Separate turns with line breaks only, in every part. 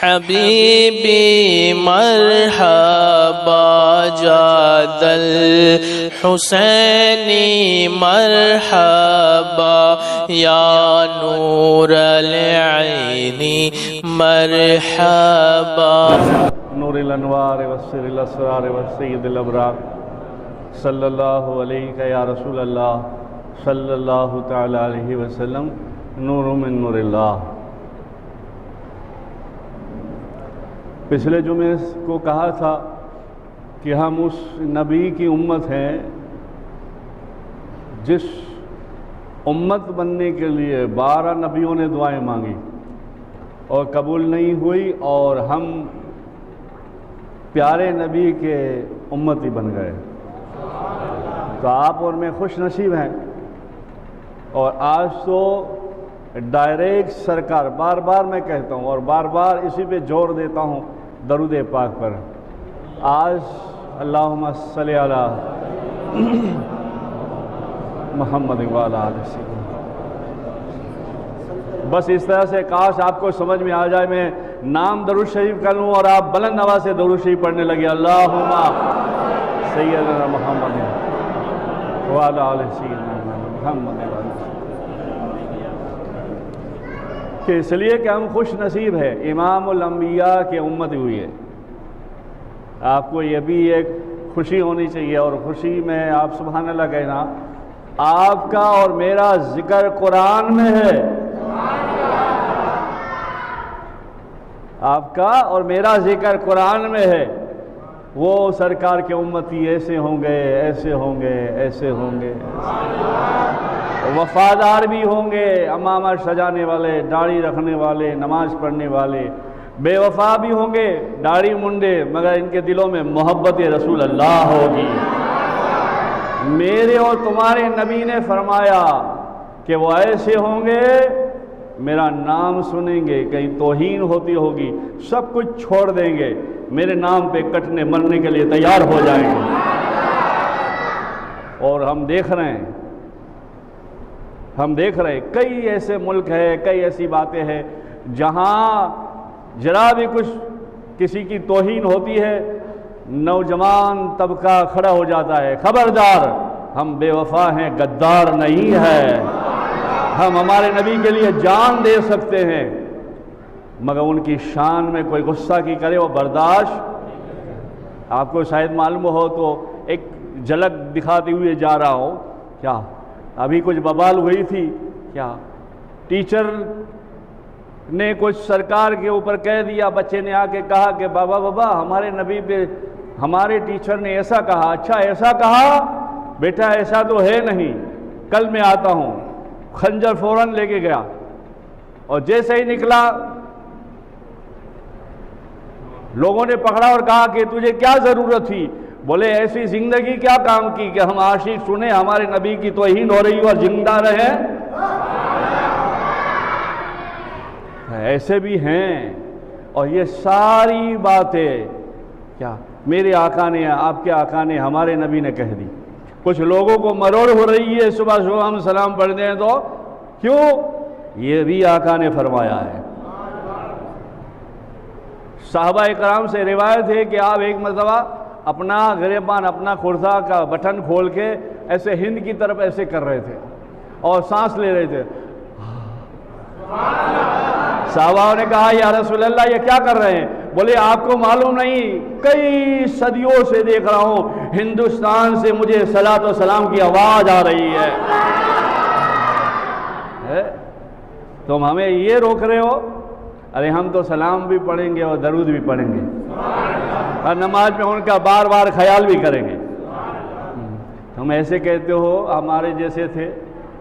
حبیبی مرحبا جاد الحسینی مرحبا یا نور العینی مرحبا
نور الانوار والسر الاسرار والسید الابرار صلی اللہ علیہ یا رسول اللہ صلی اللہ تعالی علیہ وسلم نور من نور اللہ۔ پچھلے جمعے کو کہا تھا کہ ہم اس نبی کی امت ہیں جس امت بننے کے لیے 12 نبیوں نے دعائیں مانگی اور قبول نہیں ہوئی، اور ہم پیارے نبی کے امتی بن گئے۔ تو آپ اور میں خوش نصیب ہیں، اور آج تو ڈائریکٹ سرکار، بار بار میں کہتا ہوں اور بار بار اسی پہ زور دیتا ہوں، درود پاک پر۔ آج اللہم صلی علی محمد وعلی آلہ سیدنا۔ بس اس طرح سے کاش آپ کو سمجھ میں آ جائے، میں نام درود شریف کر لوں اور آپ بلند آواز سے درود شریف پڑھنے لگے، اللہم سیدنا محمد وعلی آلہ سیدنا محمد وعلی آلہ سیدنا۔ کہ اس لیے کہ ہم خوش نصیب ہے، امام الانبیاء کی امت ہوئی ہے۔ آپ کو یہ بھی ایک خوشی ہونی چاہیے، اور خوشی میں آپ سبحان اللہ کہنا، آپ کا اور میرا ذکر قرآن میں ہے۔ آپ کا اور میرا ذکر قرآن میں ہے۔ وہ سرکار کے امتی ایسے ہوں گے، ایسے ہوں گے، ایسے ہوں گے، وفادار بھی ہوں گے، امامہ سجانے والے، داڑھی رکھنے والے، نماز پڑھنے والے، بے وفا بھی ہوں گے، داڑھی منڈے، مگر ان کے دلوں میں محبت رسول اللہ ہوگی۔ میرے اور تمہارے نبی نے فرمایا کہ وہ ایسے ہوں گے، میرا نام سنیں گے، کہیں توہین ہوتی ہوگی سب کچھ چھوڑ دیں گے، میرے نام پہ کٹنے مرنے کے لیے تیار ہو جائیں گے۔ اور ہم دیکھ رہے ہیں، کئی ایسے ملک ہیں، کئی ایسی باتیں ہیں جہاں ذرا بھی کچھ کسی کی توہین ہوتی ہے، نوجوان طبقہ کھڑا ہو جاتا ہے، خبردار ہم بے وفا ہیں، غدار نہیں ہے، ہم ہمارے نبی کے لیے جان دے سکتے ہیں، مگر ان کی شان میں کوئی غصہ کی کرے وہ برداشت۔ آپ کو شاید معلوم ہو تو ایک جھلک دکھاتے ہوئے جا رہا ہوں، کیا ابھی کچھ ببال ہوئی تھی، کیا ٹیچر نے کچھ سرکار کے اوپر کہہ دیا، بچے نے آ کے کہا کہ بابا ہمارے نبی پہ ہمارے ٹیچر نے ایسا کہا۔ اچھا ایسا کہا؟ بیٹا ایسا تو ہے نہیں، کل میں آتا ہوں۔ خنجر فوراً لے کے گیا، اور جیسے ہی نکلا لوگوں نے پکڑا اور کہا کہ تجھے کیا ضرورت تھی؟ بولے ایسی زندگی کیا کام کی کہ ہم عاشق سنیں ہمارے نبی کی توہین ہو رہی اور زندہ رہے؟ ایسے بھی ہیں، اور یہ ساری باتیں کیا میرے آقا نے، آپ کے آقا نے، ہمارے نبی نے کہہ دی۔ کچھ لوگوں کو مروڑ ہو رہی ہے، صبح صبح ہم سلام پڑھتے ہیں تو کیوں؟ یہ بھی آقا نے فرمایا ہے۔ صحابہ کرام سے روایت ہے کہ آپ ایک مرتبہ اپنا گریبان، اپنا کرتا کا بٹن کھول کے ایسے ہند کی طرف ایسے کر رہے تھے اور سانس لے رہے تھے۔ صحابہ نے کہا یا رسول اللہ یہ کیا کر رہے ہیں؟ بولے آپ کو معلوم نہیں، کئی صدیوں سے دیکھ رہا ہوں ہندوستان سے مجھے صلاۃ و سلام کی آواز آ رہی ہے، تم ہمیں یہ روک رہے ہو؟ ارے ہم تو سلام بھی پڑھیں گے اور درود بھی پڑھیں گے، اور نماز میں ان کا بار بار خیال بھی کریں گے۔ تم ایسے کہتے ہو ہمارے جیسے تھے،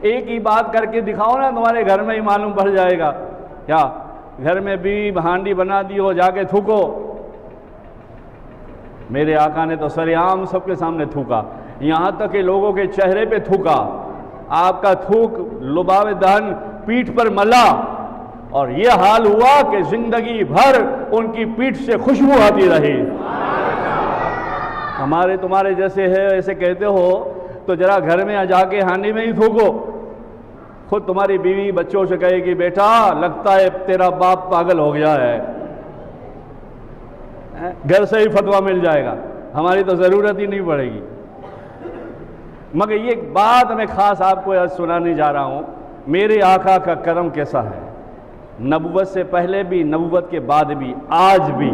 ایک ہی بات کر کے دکھاؤ نا، تمہارے گھر میں ہی معلوم پڑ جائے گا۔ کیا گھر میں بیوی ہانڈی بنا دی ہو، جا کے تھوکو۔ میرے آقا نے تو سرعام سب کے سامنے تھوکا، یہاں تک کہ لوگوں کے چہرے پہ تھوکا۔ آپ کا تھوک لباب دہن پیٹھ پر ملا، اور یہ حال ہوا کہ زندگی بھر ان کی پیٹھ سے خوشبو آتی رہی۔ ہمارے تمہارے جیسے ہے ایسے کہتے ہو تو ذرا گھر میں جا کے ہانڈی میں ہی تھوکو۔ خود تمہاری بیوی بچوں سے کہے گی بیٹا لگتا ہے تیرا باپ پاگل ہو گیا ہے، گھر سے ہی فتویٰ مل جائے گا، ہماری تو ضرورت ہی نہیں پڑے گی۔ مگر یہ بات میں خاص آپ کو سنانے جا رہا ہوں، میرے آقا کا کرم کیسا ہے، نبوت سے پہلے بھی، نبوت کے بعد بھی، آج بھی۔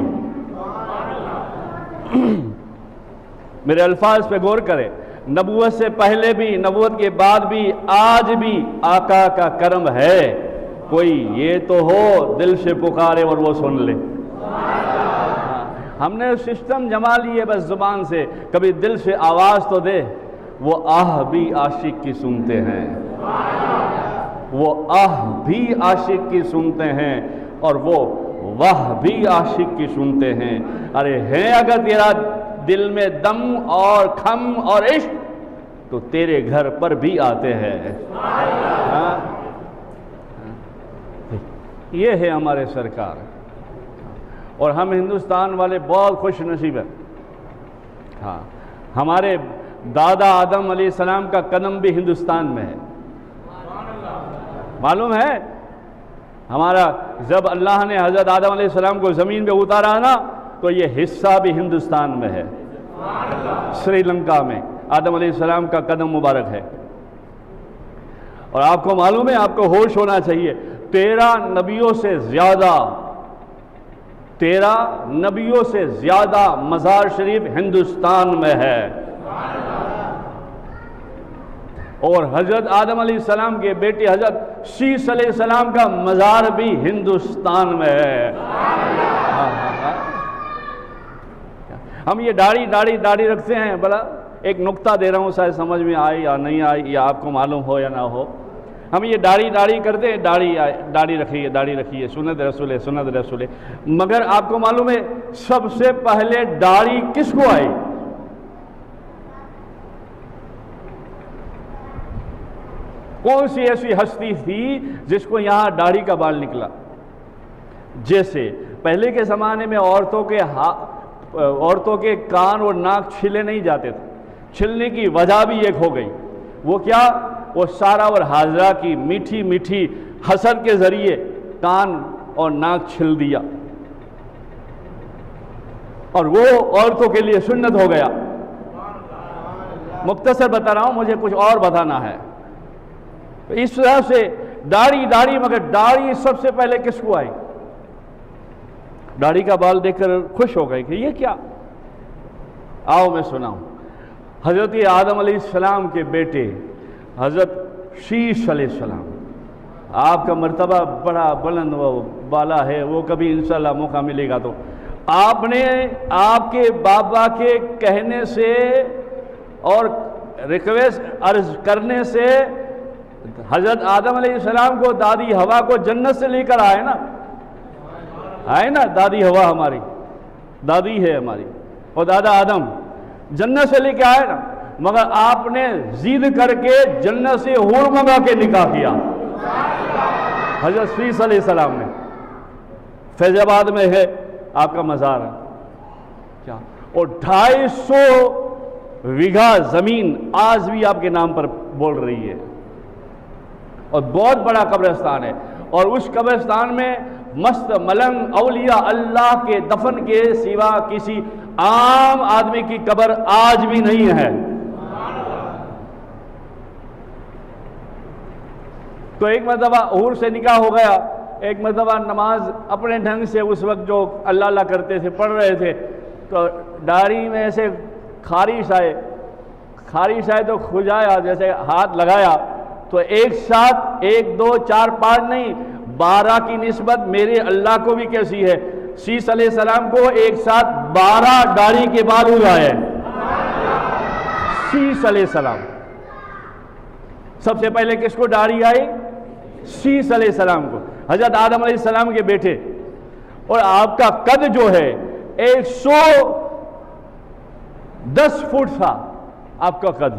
میرے الفاظ پہ غور کریں، نبوت سے پہلے بھی، نبوت کے بعد بھی، آج بھی آقا کا کرم ہے۔ کوئی یہ تو ہو دل سے پکارے اور وہ سن لے۔ ہم نے سسٹم جما لیے بس زبان سے، کبھی دل سے آواز تو دے۔ وہ آہ بھی عاشق کی سنتے ہیں، وہ آہ بھی عاشق کی سنتے ہیں، اور وہ واہ بھی عاشق کی سنتے ہیں۔ ارے ہیں اگر تیرا دل میں دم اور کھم اور عشق تو تیرے گھر پر بھی آتے ہیں۔ یہ ہے ہمارے سرکار، اور ہم ہندوستان والے بہت خوش نصیب ہیں۔ ہاں، ہمارے دادا آدم علیہ السلام کا قدم بھی ہندوستان میں ہے، معلوم ہے؟ ہمارا جب اللہ نے حضرت آدم علیہ السلام کو زمین پہ اتارا نا تو یہ حصہ بھی ہندوستان میں ہے، سری لنکا میں آدم علیہ السلام کا قدم مبارک ہے۔ اور آپ کو معلوم ہے، آپ کو ہوش ہونا چاہیے، 13 نبیوں سے زیادہ مزار شریف ہندوستان میں ہے، اور حضرت آدم علیہ السلام کے بیٹے حضرت شیس علیہ السلام کا مزار بھی ہندوستان میں ہے۔ ہم یہ داڑھی رکھتے ہیں، بلا ایک نقطہ دے رہا ہوں، شاید سمجھ میں آئی یا نہیں آئی، یا آپ کو معلوم ہو یا نہ ہو۔ ہم یہ داڑھی کرتے ہیں، داڑھی رکھیے، سنت رسول ہے۔ مگر آپ کو معلوم ہے سب سے پہلے داڑھی کس کو آئی؟ کون سی ایسی ہستی تھی جس کو یہاں داڑھی کا بال نکلا؟ جیسے پہلے کے زمانے میں عورتوں کے کان اور ناک چھلے نہیں جاتے تھے، چھلنے کی وجہ بھی ایک ہو گئی، وہ کیا؟ وہ سارا اور حاضرہ کی میٹھی میٹھی حسد کے ذریعے کان اور ناک چھل دیا، اور وہ عورتوں کے لیے سنت ہو گیا۔ مختصر بتا رہا ہوں، مجھے کچھ اور بتانا ہے۔ اس طرح سے داڑھی، مگر داڑھی سب سے پہلے کس کو آئی؟ داڑھی کا بال دیکھ کر خوش ہو گئے کہ یہ کیا؟ آؤ میں سناؤں۔ حضرت آدم علیہ السلام کے بیٹے حضرت شیش علیہ السلام، آپ کا مرتبہ بڑا بلند و بالا ہے، وہ کبھی انشاءاللہ موقع ملے گا تو آپ نے آپ کے بابا کے کہنے سے اور ریکویسٹ عرض کرنے سے حضرت آدم علیہ السلام کو، دادی ہوا کو جنت سے لے کر آئے نا، دادی ہوا ہماری دادی ہے ہماری، اور دادا آدم جنت سے لے کے آئے نا، مگر آپ نے ضد کر کے جنت سے حور منگا کے نکاح کیا۔ حضرت شیس علیہ السلام نے، فیض آباد میں ہے آپ کا مزار ہے کیا، اور 250 بیگھہ زمین آج بھی آپ کے نام پر بول رہی ہے، اور بہت بڑا قبرستان ہے، اور اس قبرستان میں مست ملنگ اولیاء اللہ کے دفن کے سوا کسی عام آدمی کی قبر آج بھی نہیں ہے۔ تو ایک مرتبہ حور سے نکاح ہو گیا، ایک مرتبہ نماز اپنے ڈھنگ سے اس وقت جو اللہ کرتے تھے پڑھ رہے تھے، تو داڑھی میں ایسے خارش آئے تو کھجایا، جیسے ہاتھ لگایا تو ایک ساتھ 1 2 4 5 نہیں، 12 کی نسبت میرے اللہ کو بھی کیسی ہے؟ شیس علیہ السلام کو ایک ساتھ 12 داڑھی کے بال اگائے شیس علیہ السلام۔ سب سے پہلے کس کو داڑھی آئی؟ شیس علیہ السلام کو، حضرت آدم علیہ السلام کے بیٹے، اور آپ کا قد جو ہے 110 فٹ تھا آپ کا قد،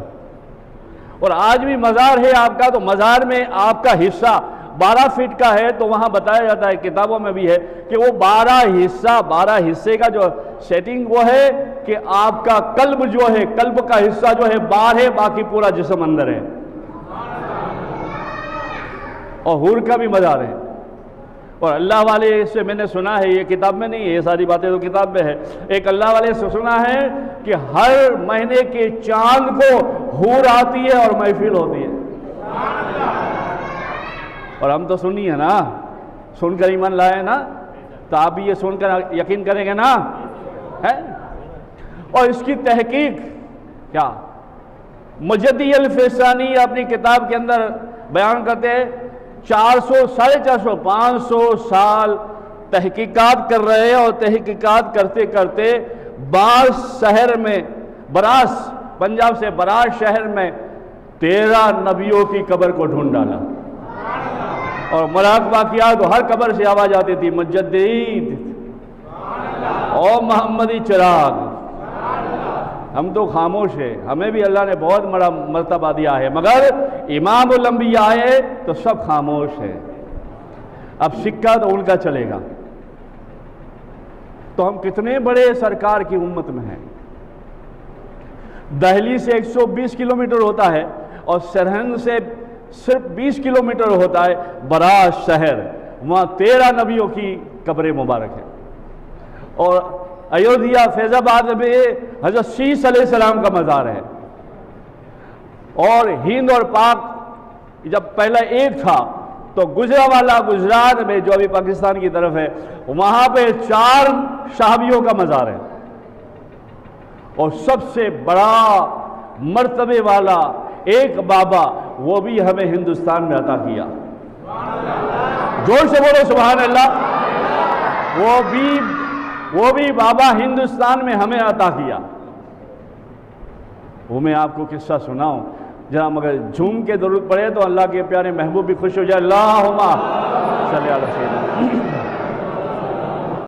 اور آج بھی مزار ہے آپ کا، تو مزار میں آپ کا حصہ 12 فٹ کا ہے، تو وہاں بتایا جاتا ہے کتابوں میں بھی ہے کہ وہ 12 حصے کا جو سیٹنگ وہ ہے کہ آپ کا قلب جو ہے، قلب کا حصہ جو ہے باہر ہے، باقی پورا جسم اندر ہے، اور حور کا بھی مزار ہے، اور اللہ والے سے میں نے سنا ہے، یہ کتاب میں نہیں ہے، یہ ساری باتیں تو کتاب میں ہے، ایک اللہ والے سے سنا ہے کہ ہر مہینے کے چاند کو حور آتی ہے اور محفل ہوتی ہے۔ اور ہم تو سنی ہے نا، سن کر ایمان لائے نا، تو آپ بھی یہ سن کر یقین کریں گے نا ہے؟ اور اس کی تحقیق کیا مجدی الفسانی اپنی کتاب کے اندر بیان کرتے ہیں، 400 ساڑھے 400 500 سال تحقیقات کر رہے اور تحقیقات کرتے کرتے باس شہر میں، براس پنجاب سے براس شہر میں 13 نبیوں کی قبر کو ڈھونڈ ڈالا، اور مراقبہ کیا تو ہر قبر سے آواز آتی تھی مجدد او محمدی چراغ۔ ہم تو خاموش ہیں، ہمیں بھی اللہ نے بہت بڑا مرتبہ دیا ہے، مگر امام الانبیاء آئے تو سب خاموش ہیں۔ اب سکہ تو ان کا چلے گا، تو ہم کتنے بڑے سرکار کی امت میں ہیں۔ دہلی سے 120 کلومیٹر ہوتا ہے اور سرہند سے صرف 20 کلومیٹر ہوتا ہے براس شہر، وہاں 13 نبیوں کی قبر مبارک ہے، اور ایودھیا فیض آباد میں حضرت شیس علیہ السلام کا مزار ہے، اور ہند اور پاک جب پہلا ایک تھا تو گجرانوالہ گجرات میں جو ابھی پاکستان کی طرف ہے، وہاں پہ 4 صحابیوں کا مزار ہے، اور سب سے بڑا مرتبے والا ایک بابا، وہ بھی ہمیں ہندوستان میں عطا کیا، زور سے بولو سبحان اللہ، وہ بھی بابا ہندوستان میں ہمیں عطا کیا۔ وہ میں آپ کو قصہ سناؤں جہاں، مگر جھوم کے درود پڑے تو اللہ کے پیارے محبوب بھی خوش ہو جائے، اللہم صلی علی سیدنا۔